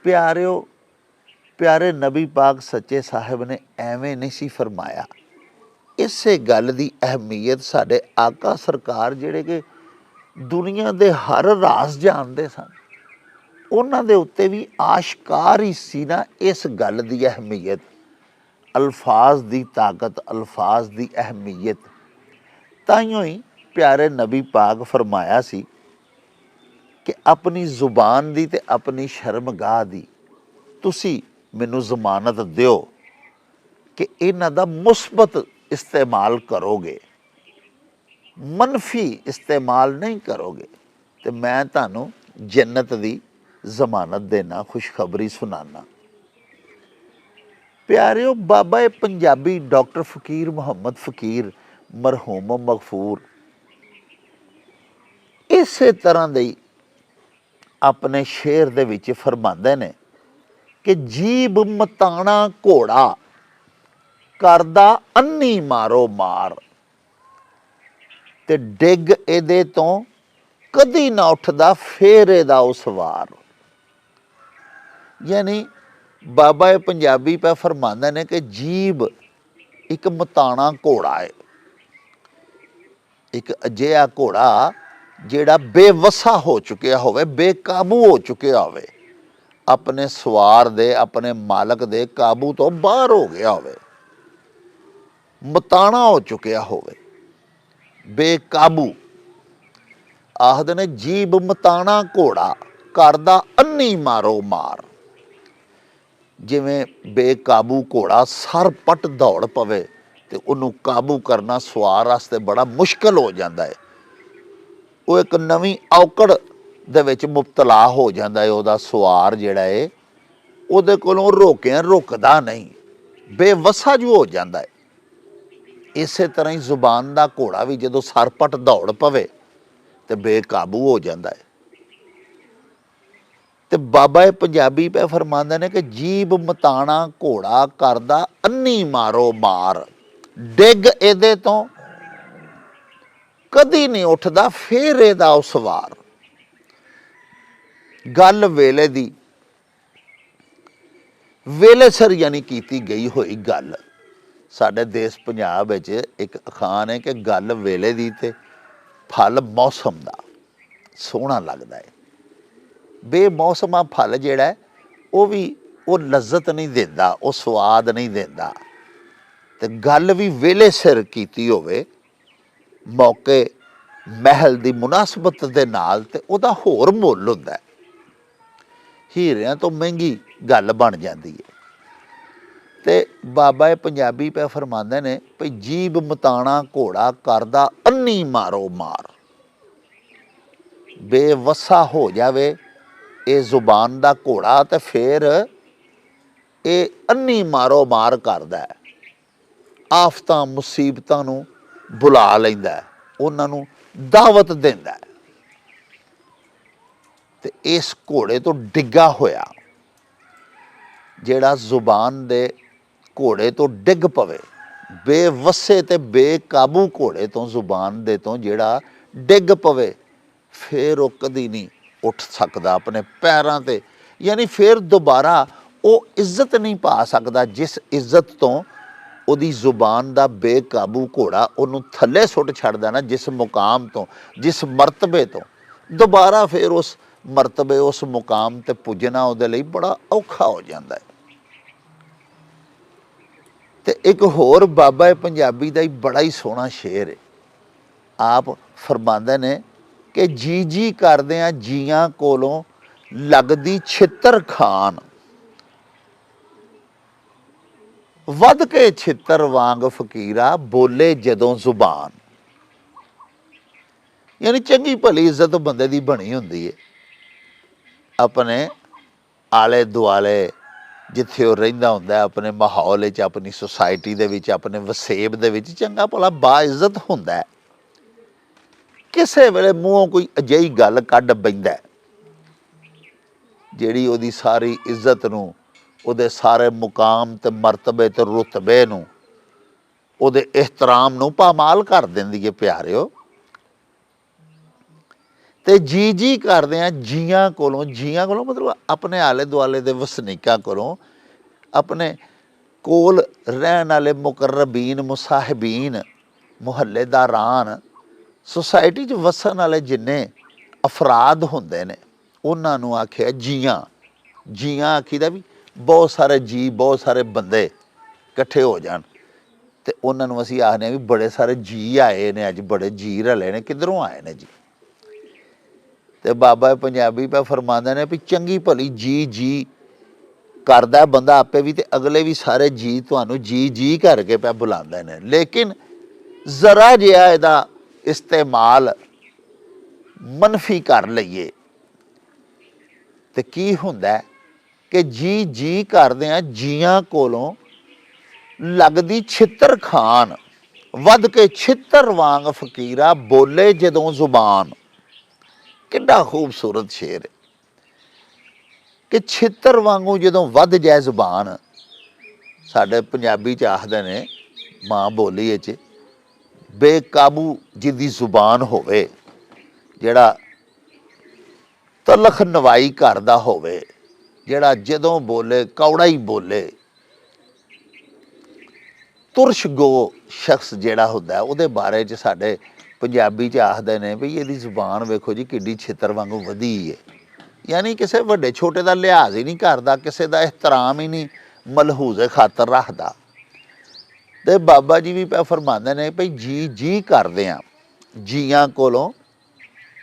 ਪਿਆਰਿਓ, ਪਿਆਰੇ ਨਬੀ ਪਾਕ ਸੱਚੇ ਸਾਹਿਬ ਨੇ ਐਵੇਂ ਨਹੀਂ ਸੀ ਫਰਮਾਇਆ। ਇਸੇ ਗੱਲ ਦੀ ਅਹਿਮੀਅਤ ਸਾਡੇ ਆਕਾ ਸਰਕਾਰ, ਜਿਹੜੇ ਕਿ ਦੁਨੀਆ ਦੇ ਹਰ ਰਾਜ਼ ਜਾਣਦੇ ਸਨ, ਉਹਨਾਂ ਦੇ ਉੱਤੇ ਵੀ ਆਸ਼ਕਾਰ ਹੀ ਸੀ ਨਾ ਇਸ ਗੱਲ ਦੀ ਅਹਿਮੀਅਤ, ਅਲਫਾਜ਼ ਦੀ ਤਾਕਤ, ਅਲਫਾਜ਼ ਦੀ ਅਹਿਮੀਅਤ। ਤਾਈਓ ਹੀ ਪਿਆਰੇ ਨਬੀ ਪਾਕ ਫਰਮਾਇਆ ਸੀ ਕਿ ਆਪਣੀ ਜ਼ੁਬਾਨ ਦੀ ਤੇ ਆਪਣੀ ਸ਼ਰਮਗਾਹ ਦੀ ਤੁਸੀਂ ਮੈਨੂੰ ਜ਼ਮਾਨਤ ਦਿਓ ਕਿ ਇਹਨਾਂ ਦਾ ਮੁਸਬਤ ਇਸਤੇਮਾਲ ਕਰੋਗੇ, ਮਨਫੀ ਇਸਤੇਮਾਲ ਨਹੀਂ ਕਰੋਗੇ, ਤੇ ਮੈਂ ਤੁਹਾਨੂੰ ਜੰਨਤ ਦੀ ਜ਼ਮਾਨਤ ਦੇਣਾ, ਖੁਸ਼ਖਬਰੀ ਸੁਣਾਨਾ। ਪਿਆਰਿਓ, ਬਾਬਾ ਪੰਜਾਬੀ ਡਾਕਟਰ ਫਕੀਰ ਮੁਹੰਮਦ ਫਕੀਰ ਮਰਹੂਮ ਮਗਫੂਰ ਇਸੇ ਤਰ੍ਹਾਂ ਦੇ ਆਪਣੇ ਸ਼ੇਰ ਦੇ ਵਿੱਚ ਫਰਮਾਉਂਦੇ ਨੇ ਕਿ ਜੀਬ ਮਤਾਣਾ ਘੋੜਾ ਕਰਦਾ ਅੰਨੀ ਮਾਰੋ ਮਾਰ, ਤੇ ਡਿੱਗ ਇਹਦੇ ਤੋਂ ਕਦੀ ਨਾ ਉੱਠਦਾ ਫੇਰ ਇਹਦਾ ਉਸ ਵਾਰ। ਯਾਨੀ ਬਾਬਾ ਪੰਜਾਬੀ ਪੈ ਫਰਮਾਉਂਦੇ ਨੇ ਕਿ ਜੀਬ ਇੱਕ ਮਤਾਣਾ ਘੋੜਾ ਹੈ, ਇੱਕ ਅਜਿਹਾ ਘੋੜਾ ਜਿਹੜਾ ਬੇਵਸਾ ਹੋ ਚੁੱਕਿਆ ਹੋਵੇ, ਬੇਕਾਬੂ ਹੋ ਚੁੱਕਿਆ ਹੋਵੇ, ਆਪਣੇ ਸਵਾਰ ਦੇ, ਆਪਣੇ ਮਾਲਕ ਦੇ ਕਾਬੂ ਤੋਂ ਬਾਹਰ ਹੋ ਗਿਆ ਹੋਵੇ, ਮਤਾਣਾ ਹੋ ਚੁੱਕਿਆ ਹੋਵੇ, ਬੇਕਾਬੂ। ਆਖਦੇ ਨੇ ਜੀਬ ਮਤਾਣਾ ਘੋੜਾ ਕਰਦਾ ਅੰਨੀ ਮਾਰੋ ਮਾਰ। ਜਿਵੇਂ ਬੇਕਾਬੂ ਘੋੜਾ ਸਰਪਟ ਦੌੜ ਪਵੇ ਤੇ ਉਹਨੂੰ ਕਾਬੂ ਕਰਨਾ ਸਵਾਰ ਵਾਸਤੇ ਬੜਾ ਮੁਸ਼ਕਲ ਹੋ ਜਾਂਦਾ ਹੈ। ਉਹ ਇੱਕ ਨਵੀਂ ਔਕੜ ਦੇ ਵਿੱਚ ਮੁਬਤਲਾ ਹੋ ਜਾਂਦਾ ਹੈ। ਉਹਦਾ ਸਵਾਰ ਜਿਹੜਾ ਹੈ ਉਹਦੇ ਕੋਲੋਂ ਰੋਕਿਆ ਰੁਕਦਾ ਨਹੀਂ, ਬੇਵਸਾ ਜੋ ਹੋ ਜਾਂਦਾ ਹੈ। ਇਸੇ ਤਰ੍ਹਾਂ ਹੀ ਜ਼ੁਬਾਨ ਦਾ ਘੋੜਾ ਵੀ ਜਦੋਂ ਸਰਪਟ ਦੌੜ ਪਵੇ ਤੇ ਬੇਕਾਬੂ ਹੋ ਜਾਂਦਾ ਹੈ। ਤੇ ਬਾਬਾ ਪੰਜਾਬੀ ਪੈ ਫਰਮਾਉਂਦੇ ਨੇ ਕਿ ਜੀਬ ਮਤਾਣਾ ਘੋੜਾ ਕਰਦਾ ਅੰਨੀ ਮਾਰੋ ਮਾਰ, ਡਿੱਗ ਇਹਦੇ ਤੋਂ ਕਦੀ ਨਹੀਂ ਉੱਠਦਾ ਫੇਰ ਇਹਦਾ ਉਸ ਵਾਰ। ਗੱਲ ਵੇਲੇ ਦੀ, ਵੇਲੇ ਸਿਰ ਯਾਨੀ ਕੀਤੀ ਗਈ ਹੋਈ ਗੱਲ। ਸਾਡੇ ਦੇਸ਼ ਪੰਜਾਬ ਵਿੱਚ ਇੱਕ ਅਖਾਣ ਹੈ ਕਿ ਗੱਲ ਵੇਲੇ ਦੀ ਤੇ ਫਲ ਮੌਸਮ ਦਾ। ਸੋਹਣਾ ਲੱਗਦਾ ਹੈ। ਬੇਮੌਸਮਾ ਫਲ ਜਿਹੜਾ ਹੈ ਉਹ ਲਜ਼ਤ ਨਹੀਂ ਦਿੰਦਾ, ਉਹ ਸਵਾਦ ਨਹੀਂ ਦਿੰਦਾ। ਤੇ ਗੱਲ ਵੀ ਵੇਲੇ ਸਿਰ ਕੀਤੀ ਹੋਵੇ, ਮੌਕੇ ਮਹਿਲ ਦੀ ਮੁਨਾਸਬਤ ਦੇ ਨਾਲ, ਤੇ ਉਹਦਾ ਹੋਰ ਮੁੱਲ ਹੁੰਦਾ। ਹੀਰਿਆਂ ਤੋਂ ਮਹਿੰਗੀ ਗੱਲ ਬਣ ਜਾਂਦੀ ਹੈ। ਤੇ ਬਾਬਾ ਪੰਜਾਬੀ ਪੈ ਫਰਮਾਉਂਦੇ ਨੇ ਭਈ ਜੀਬ ਮਤਾਣਾ ਘੋੜਾ ਕਰਦਾ ਅੰਨੀ ਮਾਰੋ ਮਾਰ। ਬੇਵਸਾ ਹੋ ਜਾਵੇ ਇਹ ਜ਼ੁਬਾਨ ਦਾ ਘੋੜਾ ਤੇ ਫਿਰ ਇਹ ਅੰਨੀ ਮਾਰੋ ਮਾਰ ਕਰਦਾ, ਆਫਤਾਂ ਮੁਸੀਬਤਾਂ ਨੂੰ ਬੁਲਾ ਲੈਂਦਾ, ਉਹਨਾਂ ਨੂੰ ਦਾਵਤ ਦਿੰਦਾ। ਤੇ ਇਸ ਘੋੜੇ ਤੋਂ ਡਿੱਗਾ ਹੋਇਆ ਜਿਹੜਾ ਜ਼ੁਬਾਨ ਦੇ ਘੋੜੇ ਤੋਂ ਡਿੱਗ ਪਵੇ, ਬੇਵਸੇ ਤੇ ਬੇਕਾਬੂ ਘੋੜੇ ਤੋਂ, ਜ਼ੁਬਾਨ ਦੇ ਤੋਂ ਜਿਹੜਾ ਡਿੱਗ ਪਵੇ, ਫਿਰ ਉਹ ਕਦੀ ਨਹੀਂ ਉੱਠ ਸਕਦਾ ਆਪਣੇ ਪੈਰਾਂ ਤੇ। ਯਾਨੀ ਫਿਰ ਦੁਬਾਰਾ ਉਹ ਇੱਜ਼ਤ ਨਹੀਂ ਪਾ ਸਕਦਾ ਜਿਸ ਇੱਜ਼ਤ ਤੋਂ ਉਹਦੀ ਜ਼ੁਬਾਨ ਦਾ ਬੇਕਾਬੂ ਘੋੜਾ ਉਹਨੂੰ ਥੱਲੇ ਸੁੱਟ ਛੱਡਦਾ ਨਾ, ਜਿਸ ਮੁਕਾਮ ਤੋਂ, ਜਿਸ ਮਰਤਬੇ ਤੋਂ। ਦੁਬਾਰਾ ਫਿਰ ਉਸ ਮਰਤਬੇ, ਉਸ ਮੁਕਾਮ ਤੇ ਪੁੱਜਣਾ ਉਹਦੇ ਲਈ ਬੜਾ ਔਖਾ ਹੋ ਜਾਂਦਾ ਹੈ। ਤੇ ਇੱਕ ਹੋਰ ਬਾਬਾ ਪੰਜਾਬੀ ਦਾ ਹੀ ਬੜਾ ਹੀ ਸੋਹਣਾ ਸ਼ੇਰ ਹੈ। ਆਪ ਫਰਮਾਉਂਦੇ ਨੇ ਕਿ ਜੀ ਜੀ ਕਰਦਿਆਂ ਜੀਆਂ ਕੋਲੋਂ ਲੱਗਦੀ ਛਿੱਤਰ ਖਾਨ, ਵੱਧ ਕੇ ਛਿੱਤਰ ਵਾਂਗ ਫਕੀਰਾ ਬੋਲੇ ਜਦੋਂ ਜ਼ੁਬਾਨ। ਯਾਨੀ ਚੰਗੀ ਭਲੀ ਇੱਜ਼ਤ ਬੰਦੇ ਦੀ ਬਣੀ ਹੁੰਦੀ ਹੈ ਆਪਣੇ ਆਲੇ ਦੁਆਲੇ ਜਿੱਥੇ ਉਹ ਰਹਿੰਦਾ ਹੁੰਦਾ, ਆਪਣੇ ਮਾਹੌਲ ਵਿੱਚ, ਆਪਣੀ ਸੁਸਾਇਟੀ ਦੇ ਵਿੱਚ, ਆਪਣੇ ਵਸੇਬ ਦੇ ਵਿੱਚ ਚੰਗਾ ਭਲਾ ਬਾਇੱਜ਼ਤ ਹੁੰਦਾ। ਕਿਸੇ ਵੇਲੇ ਮੂੰਹੋਂ ਕੋਈ ਅਜਿਹੀ ਗੱਲ ਕੱਢ ਬੈਂਦਾ ਜਿਹੜੀ ਉਹਦੀ ਸਾਰੀ ਇੱਜ਼ਤ ਨੂੰ, ਉਹਦੇ ਸਾਰੇ ਮੁਕਾਮ ਤੇ ਮਰਤਬੇ ਤੇ ਰੁਤਬੇ ਨੂੰ, ਉਹਦੇ ਇਹਤਰਾਮ ਨੂੰ ਪਾਮਾਲ ਕਰ ਦਿੰਦੀ ਹੈ ਪਿਆਰਿਓ। ਤੇ ਜੀ ਜੀ ਕਰਦੇ ਆ ਜੀਆਂ ਕੋਲੋਂ ਮਤਲਬ ਆਪਣੇ ਆਲੇ ਦੁਆਲੇ ਦੇ ਵਸਨੀਕਾਂ ਕੋਲੋਂ, ਆਪਣੇ ਕੋਲ ਰਹਿਣ ਵਾਲੇ ਮੁਕਰਬੀਨ, ਮੁਸਾਹਿਬੀਨ, ਮੁਹੱਲੇਦਾਰਾਨ, ਸੁਸਾਇਟੀ 'ਚ ਵਸਣ ਵਾਲੇ ਜਿੰਨੇ ਅਫਰਾਦ ਹੁੰਦੇ ਨੇ ਉਹਨਾਂ ਨੂੰ ਆਖਿਆ ਜੀਆਂ। ਜੀਆਂ ਆਖੀਦਾ ਵੀ ਬਹੁਤ ਸਾਰੇ ਜੀ, ਬਹੁਤ ਸਾਰੇ ਬੰਦੇ ਇਕੱਠੇ ਹੋ ਜਾਣ ਤੇ ਉਹਨਾਂ ਨੂੰ ਅਸੀਂ ਆਖਦੇ ਹਾਂ ਵੀ ਬੜੇ ਸਾਰੇ ਜੀ ਆਏ ਨੇ ਅੱਜ, ਬੜੇ ਜੀ ਰਲੇ ਨੇ, ਕਿੱਧਰੋਂ ਆਏ ਨੇ ਜੀ। ਤੇ ਬਾਬਾ ਪੰਜਾਬੀ ਪਾ ਫਰਮਾਉਂਦੇ ਨੇ ਵੀ ਚੰਗੀ ਭਲੀ ਜੀ ਜੀ ਕਰਦਾ ਬੰਦਾ ਆਪੇ ਵੀ ਤੇ ਅਗਲੇ ਵੀ ਸਾਰੇ ਜੀ ਤੁਹਾਨੂੰ ਜੀ ਜੀ ਕਰਕੇ ਪਿਆ ਬੁਲਾਉਂਦੇ ਨੇ। ਲੇਕਿਨ ਜ਼ਰਾ ਜਿਹਾ ਇਹਦਾ ਇਸਤੇਮਾਲ ਮਨਫੀ ਕਰ ਲਈਏ ਤੇ ਕੀ ਹੁੰਦਾ ਕਿ ਜੀ ਜੀ ਕਰਦਿਆਂ ਜੀਆਂ ਕੋਲੋਂ ਲੱਗਦੀ ਛਿੱਤਰ ਖਾਨ, ਵੱਧ ਕੇ ਛਿੱਤਰ ਵਾਂਗ ਫਕੀਰਾ ਬੋਲੇ ਜਦੋਂ ਜ਼ੁਬਾਨ। ਕਿੰਨਾ ਖੂਬਸੂਰਤ ਸ਼ੇਰ ਹੈ ਕਿ ਛਿੱਤਰ ਵਾਂਗੂ ਜਦੋਂ ਵੱਧ ਜਾਏ ਜ਼ੁਬਾਨ। ਸਾਡੇ ਪੰਜਾਬੀ 'ਚ ਆਖਦੇ ਨੇ ਮਾਂ ਬੋਲੀ ਵਿੱਚ, ਬੇਕਾਬੂ ਜਿਹਦੀ ਜ਼ੁਬਾਨ ਹੋਵੇ, ਜਿਹੜਾ ਤਲਖ ਨਵਾਈ ਕਰਦਾ ਹੋਵੇ, ਜਿਹੜਾ ਜਦੋਂ ਬੋਲੇ ਕੌੜਾ ਹੀ ਬੋਲੇ, ਤੁਰਸ਼ਗੋ ਸ਼ਖਸ ਜਿਹੜਾ ਹੁੰਦਾ ਉਹਦੇ ਬਾਰੇ 'ਚ ਸਾਡੇ ਪੰਜਾਬੀ 'ਚ ਆਖਦੇ ਨੇ ਵੀ ਇਹਦੀ ਜ਼ੁਬਾਨ ਵੇਖੋ ਜੀ ਕਿੱਡੀ ਛਿੱਤਰ ਵਾਂਗੂ ਵਧੀ ਹੈ। ਯਾਨੀ ਕਿਸੇ ਵੱਡੇ ਛੋਟੇ ਦਾ ਲਿਹਾਜ਼ ਹੀ ਨਹੀਂ ਕਰਦਾ, ਕਿਸੇ ਦਾ ਇਹਤਰਾਮ ਹੀ ਨਹੀਂ ਮਲਹੂਜ਼ੇ ਖਾਤਰ ਰੱਖਦਾ। ਤੇ ਬਾਬਾ ਜੀ ਵੀ ਪੈ ਫਰਮਾਉਂਦੇ ਨੇ ਭਈ ਜੀ ਜੀ ਕਰਦੇ ਆ ਜੀਆਂ ਕੋਲੋਂ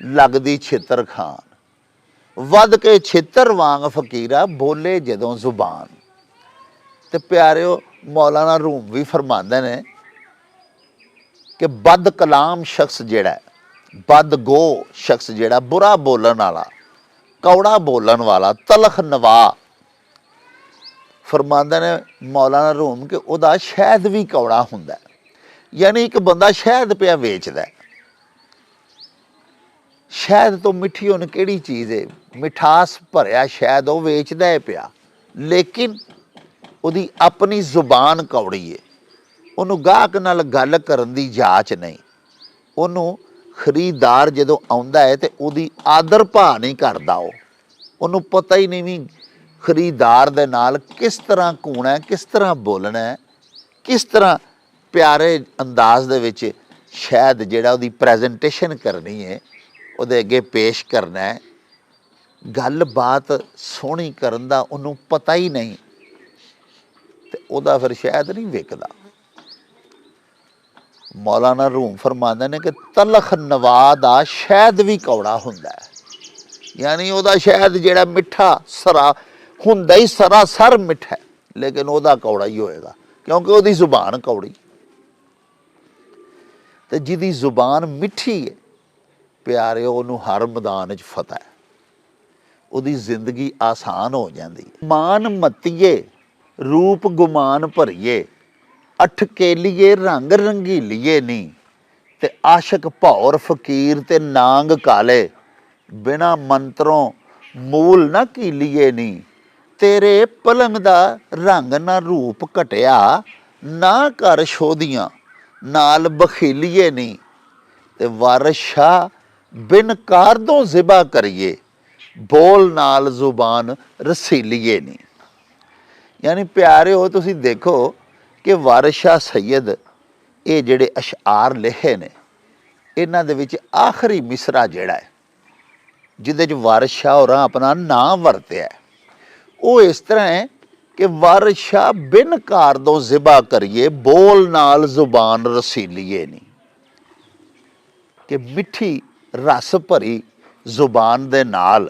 ਲੱਗਦੀ ਛਿੱਤਰ ਖਾਨ, ਵੱਧ ਕੇ ਛਿੱਤਰ ਵਾਂਗ ਫਕੀਰਾ ਬੋਲੇ ਜਦੋਂ ਜ਼ੁਬਾਨ। ਤੇ ਪਿਆਰਿਓ ਮੌਲਾਨਾ ਰੂਮ ਵੀ ਫਰਮਾਉਂਦੇ ਨੇ ਕਿ ਬਦ ਕਲਾਮ ਸ਼ਖਸ ਜਿਹੜਾ, ਬਦਗੋ ਸ਼ਖਸ ਜਿਹੜਾ, ਬੁਰਾ ਬੋਲਣ ਵਾਲਾ, ਕੌੜਾ ਬੋਲਣ ਵਾਲਾ, ਤਲਖ ਨਵਾ, ਫਰਮਾਉਂਦੇ ਨੇ ਮੌਲਾਨਾ ਰੂਮ ਕਿ ਉਹਦਾ ਸ਼ਹਿਦ ਵੀ ਕੌੜਾ ਹੁੰਦਾ। ਯਾਨੀ ਇੱਕ ਬੰਦਾ ਸ਼ਹਿਦ ਪਿਆ ਵੇਚਦਾ, ਸ਼ਹਿਦ ਤੋਂ ਮਿੱਠੀ ਹੁਣ ਕਿਹੜੀ ਚੀਜ਼ ਹੈ, ਮਿਠਾਸ ਭਰਿਆ ਸ਼ਹਿਦ ਉਹ ਵੇਚਦਾ ਹੈ ਪਿਆ, ਲੇਕਿਨ ਉਹਦੀ ਆਪਣੀ ਜ਼ੁਬਾਨ ਕੌੜੀ ਹੈ। ਉਹਨੂੰ ਗਾਹਕ ਨਾਲ ਗੱਲ ਕਰਨ ਦੀ ਜਾਚ ਨਹੀਂ। ਉਹਨੂੰ ਖਰੀਦਦਾਰ ਜਦੋਂ ਆਉਂਦਾ ਹੈ ਤੇ ਉਹਦੀ ਆਦਰ ਭਾਅ ਨਹੀਂ ਕਰਦਾ। ਉਹਨੂੰ ਪਤਾ ਹੀ ਨਹੀਂ ਵੀ ਖਰੀਦਦਾਰ ਦੇ ਨਾਲ ਕਿਸ ਤਰ੍ਹਾਂ ਘੂਣਾ, ਕਿਸ ਤਰ੍ਹਾਂ ਬੋਲਣਾ, ਕਿਸ ਤਰ੍ਹਾਂ ਪਿਆਰੇ ਅੰਦਾਜ਼ ਦੇ ਵਿੱਚ ਸ਼ਾਇਦ ਜਿਹੜਾ ਉਹਦੀ ਪ੍ਰੈਜੈਂਟੇਸ਼ਨ ਕਰਨੀ ਹੈ, ਉਹਦੇ ਅੱਗੇ ਪੇਸ਼ ਕਰਨਾ ਹੈ। ਗੱਲਬਾਤ ਸੋਹਣੀ ਕਰਨ ਦਾ ਉਹਨੂੰ ਪਤਾ ਹੀ ਨਹੀਂ ਤੇ ਉਹਦਾ ਫਿਰ ਸ਼ਾਇਦ ਨਹੀਂ ਵਿਕਦਾ। ਮੌਲਾਨਾ ਰੂਮ ਫਰਮਾਉਂਦੇ ਨੇ ਕਿ ਤਲਖ ਨਵਾ ਦਾ ਸ਼ਹਿਦ ਵੀ ਕੌੜਾ ਹੁੰਦਾ ਹੈ। ਯਾਨੀ ਉਹਦਾ ਸ਼ਹਿਦ ਜਿਹੜਾ ਮਿੱਠਾ ਸਰਾ ਹੁੰਦਾ ਹੀ ਸਰਾਸਰ ਮਿੱਠਾ, ਲੇਕਿਨ ਉਹਦਾ ਕੌੜਾ ਹੀ ਹੋਏਗਾ ਕਿਉਂਕਿ ਉਹਦੀ ਜ਼ੁਬਾਨ ਕੌੜੀ। ਤੇ ਜਿਹਦੀ ਜ਼ੁਬਾਨ ਮਿੱਠੀ ਹੈ ਪਿਆਰਿਓ, ਉਹਨੂੰ ਹਰ ਮੈਦਾਨ 'ਚ ਫਤਹ ਹੈ, ਉਹਦੀ ਜ਼ਿੰਦਗੀ ਆਸਾਨ ਹੋ ਜਾਂਦੀ ਹੈ। ਮਾਨ ਮੱਤੀਏ ਰੂਪ ਗੁਮਾਨ ਭਰੀਏ, ਅਠਕੇਲੀਏ ਰੰਗ ਰੰਗੀਲੀਏ ਨੀ, ਤੇ ਆਸ਼ਕ ਭੌਰ ਫਕੀਰ ਤੇ ਨਾਂਗ ਕਾਲੇ, ਬਿਨਾ ਮੰਤਰੋਂ ਮੂਲ ਨਾ ਕੀਲੀਏ ਨੀ, ਤੇਰੇ ਪਲੰਗ ਦਾ ਰੰਗ ਨਾ ਰੂਪ ਘਟਿਆ, ਨਾ ਕਰ ਸ਼ੋਧੀਆਂ ਨਾਲ ਬਖੀਲੀਏ ਨੀ, ਤੇ ਵਾਰਿਸ ਸ਼ਾਹ ਬਿਨ ਕਾਰਦੋਂ ਜ਼ਿਬਾ ਕਰੀਏ, ਬੋਲ ਨਾਲ ਜ਼ੁਬਾਨ ਰਸੀਲੀਏ ਨੀ। ਯਾਨੀ ਪਿਆਰਿਓ ਤੁਸੀਂ ਦੇਖੋ ਕਿ ਵਾਰਿਸ ਸ਼ਾਹ ਸੈਯਦ ਇਹ ਜਿਹੜੇ ਅਸ਼ਆਰ ਲਿਖੇ ਨੇ, ਇਹਨਾਂ ਦੇ ਵਿੱਚ ਆਖਰੀ ਮਿਸਰਾ ਜਿਹੜਾ ਹੈ ਜਿਹਦੇ 'ਚ ਵਾਰਿਸ ਸ਼ਾਹ ਹੋਰਾਂ ਆਪਣਾ ਨਾਂ ਵਰਤਿਆ, ਉਹ ਇਸ ਤਰ੍ਹਾਂ ਹੈ कि वारशा बिन कार दो ज़िबा करिए, बोल नाल जुबान रसीलीए नहीं। कि मिठी रस भरी जुबान दे नाल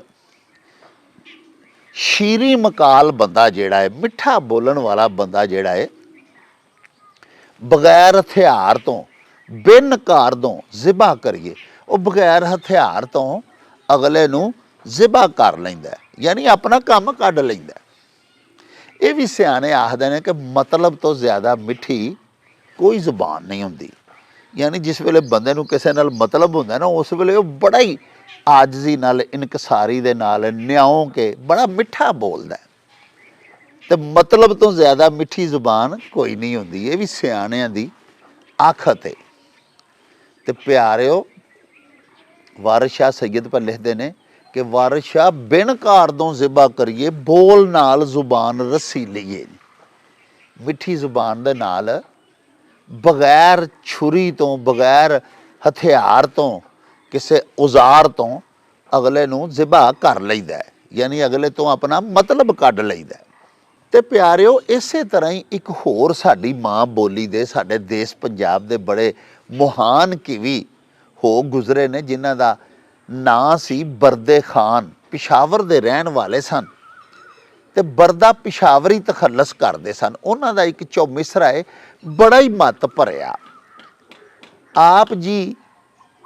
शीरी मकाल बंदा जिहड़ा है, मिठा बोलन वाला बंदा जिहड़ा है, बगैर हथियार तो बिन कार तो ज़िबा करिए, वो बगैर हथियार तो अगले नूं ज़िबा कर लैंदा, यानी अपना काम कढ लैंदा। ये भी सियाने आखदे ने कि मतलब तो ज़्यादा मिठी कोई जुबान नहीं हुंदी। यानी जिस वेले बंदे नूं किसे नाल मतलब हुंदा ना, उस वेले वो बड़ा ही आजजी नाल, इनकसारी दे नाल, न्याओं के बड़ा मिठा बोलदा है। ते मतलब तो ज़्यादा मिठी जुबान कोई नहीं हुंदी। ये भी सियाणियां दी आखत है। ते प्यारिओ, वारिस शाह सैयद पर लिखते ने कि वारिस शाह बिन कारदों ज़िबा करिए, बोल नाल जुबान रसीलीए। मिठी जुबान दे नाल बगैर छुरी तो, बगैर हथियार तो, किसी औजार तो अगले नूं ज़िबा कर लईदा है, यानी अगले तो अपना मतलब कढ लईदा है। ते प्यारिओ, इसे तरह ही एक होर साडी माँ बोली दे, साडे देश पंजाब दे बड़े महान किवी हो गुजरे ने, जिन्हां दा नां सी बरदे खान, पिशावर दे रहन वाले सन ते बरदा पिशावरी तखल्लस करदे सन। उन्हां दा एक चौमिसरा है, बड़ा ही मत भरिया। आप जी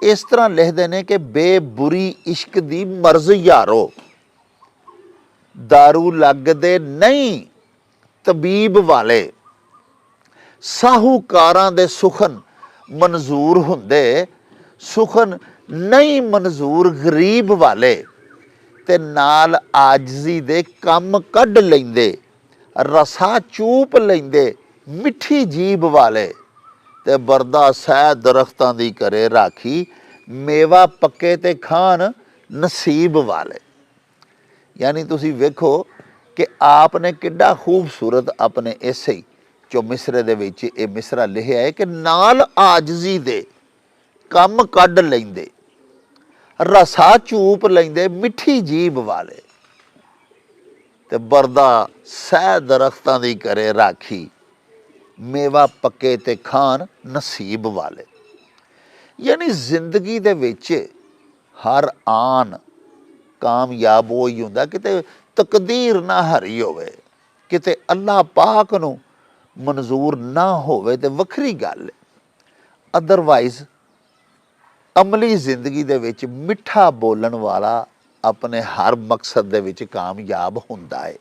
इस तरह लिखते ने कि बेबुरी इश्क दी मर्ज यारो, दारू लगदे नहीं तबीब वाले, साहूकारां दे सुखन मंजूर हुंदे, सुखन नहीं मंजूर गरीब वाले, ते नाल आजजी दे कम कढ लैंदे, रसा चूप लैंदे मिठी जीब वाले, ते बरदा सह दरख्तां दी करे राखी, मेवा पक्के ते खान नसीब वाले। यानी तुसी वेखो कि आपने किड्डा खूबसूरत अपने इसे चौमिसरे दे विच ये मिसरा लिखिया है कि नाल आजजी दे कम कढ लैंदे, रसा चूप लैंदे मिठी जीब वाले, ते बरदा सह दरख्तां दी करे राखी, मेवा पक्के ते खान नसीब वाले। यानी जिंदगी दे विच हर आन कामयाब वो ही हुंदा किते तकदीर ना हरी होवे, किते अल्लाह पाक नूं मंजूर ना होवे ते वखरी गल है। अदरवाइज अमली जिंदगी दे विच मिठा बोलन वाला अपने हर मकसद दे विच कामयाब हुंदा है।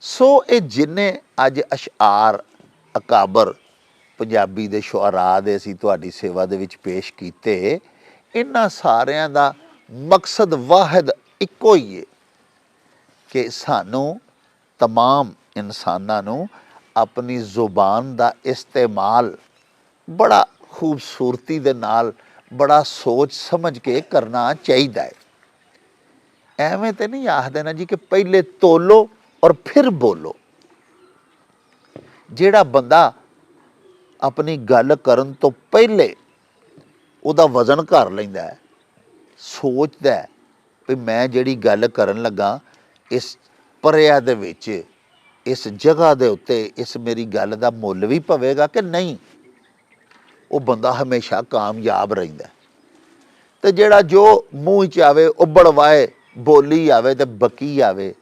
सो ये जिन्ने अज अशआर अकाबर पंजाबी दे शुअरा दे असीं तुहाडी सेवा दे विच पेश कीते, इन्हां सारियां दा मकसद वाहिद इक्को ही है कि सानू तमाम इंसानां नू अपनी जुबान दा इस्तेमाल बड़ा खूबसूरती दे नाल, बड़ा सोच समझ के करना चाहिदा है। एवें ते नहीं आखदे ना जी कि पहले तोलो और फिर बोलो। जिहड़ा बंदा अपनी गल करन तो पहले उहदा वजन कर लैंदा है, सोचदा है भी मैं जिहड़ी गल करन लगा इस पर्या दे विच, इस जगह दे उत्ते इस मेरी गल दा मुੱਲ भी पवेगा कि नहीं, वो बंदा हमेशा कामयाब रहिंदा है। ते जिहड़ा जो मूँह च आवे उबड़वाए बोली आवे ते बकी आवे,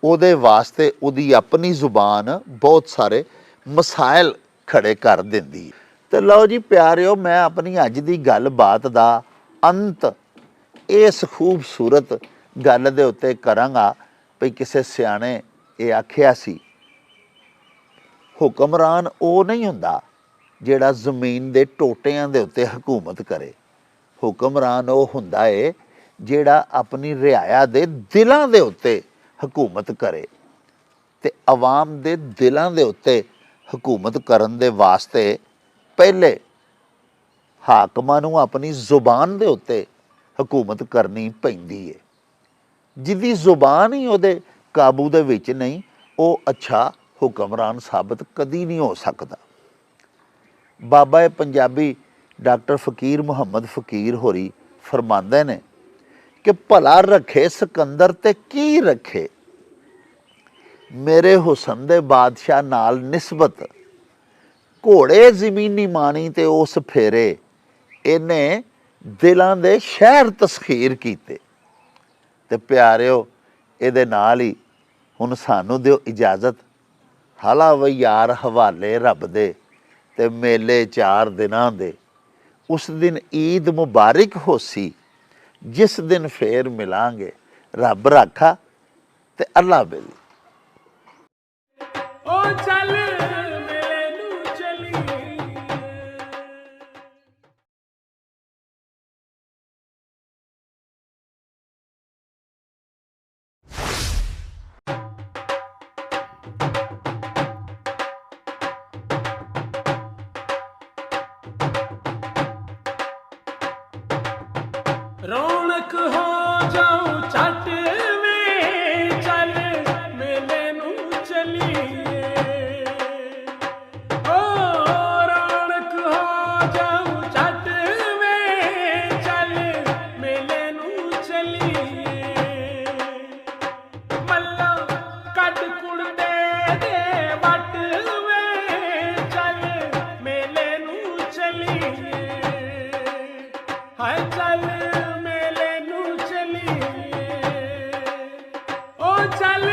ਉਹਦੇ वास्ते ਉਹਦੀ अपनी जुबान बहुत सारे मसाइल खड़े कर ਦਿੰਦੀ। तो लो जी प्यारिओ, मैं अपनी अज की गलबात का अंत इस खूबसूरत गल दे उत्ते करांगा भी किसी सियाणे ये आखिया सी, हुक्मरान वो नहीं हुंदा जिहड़ा जमीन के टोटियां दे उत्ते हुकूमत करे। हुक्मरान वो हुंदा है जिहड़ा अपनी रियाया दे दिलां दे उत्ते हुकूमत करे, ते अवाम दे दिलां दे उत्ते हुकूमत करन दे वास्ते पहले हाकमां नूं अपनी जुबान दे उत्ते हुकूमत करनी पैंदी है। जिहदी जुबान ही उहदे काबू दे विच नहीं, वो अच्छा हुक्मरान साबित कदी नहीं हो सकता। बाबा पंजाबी डॉक्टर फकीर मुहम्मद फकीर होरी फरमांदे ने कि भला रखे सिकंदर ते की रखे, ਮੇਰੇ ਹੁਸਨ ਦੇ ਬਾਦਸ਼ਾਹ ਨਾਲ ਨਿਸਬਤ ਘੋੜੇ ਜ਼ਮੀਨੀ ਮਾਣੀ ਤੇ ਉਸ ਫੇਰੇ ਇਹਨੇ ਦਿਲਾਂ ਦੇ ਸ਼ਹਿਰ ਤਸਖੀਰ ਕੀਤੇ। ਤੇ ਪਿਆਰਿਓ, ਇਹਦੇ ਨਾਲ ਹੀ ਹੁਣ ਸਾਨੂੰ ਦਿਓ ਇਜਾਜ਼ਤ। ਹਾਲਾ ਵਈ ਯਾਰ ਹਵਾਲੇ ਰੱਬ ਦੇ ਤੇ ਮੇਲੇ 4 ਦਿਨਾਂ ਦੇ। ਉਸ ਦਿਨ ਈਦ ਮੁਬਾਰਕ ਹੋਸੀ, ਜਿਸ ਦਿਨ ਫੇਰ ਮਿਲਾਂਗੇ। ਰੱਬ ਰਾਖਾ ਤੇ ਅੱਲਾ ਬੇਲੀ। ਓ ਚੱਲ ਮੇਲੇ ਨੂੰ ਚਲੀਏ। ਰੌਣਕ ਹੋ ਜਾਊ ਛੱਟ ਵੇ, ਚੱਲ ਮੇਲੇ ਨੂੰ ਚਲੀਏ। ਓ ਰੌਣਕ ਹੋ ਜਾਊ ਛੱਟ ਵੇ, ਚੱਲ ਮੇਲੇ ਨੂੰ ਚਲੀਏ। ਮੱਲਾ ਕੱਢ ਕੁੜਦੇ ਦੇ ਵੱਟ ਵੇ, ਚੱਲ ਮੇਲੇ ਨੂੰ ਚਲੀਏ। ਹਾਏ ਚੱਲ ਮੇਲੇ ਨੂੰ ਚਲੀਏ। ਓ ਚੱਲ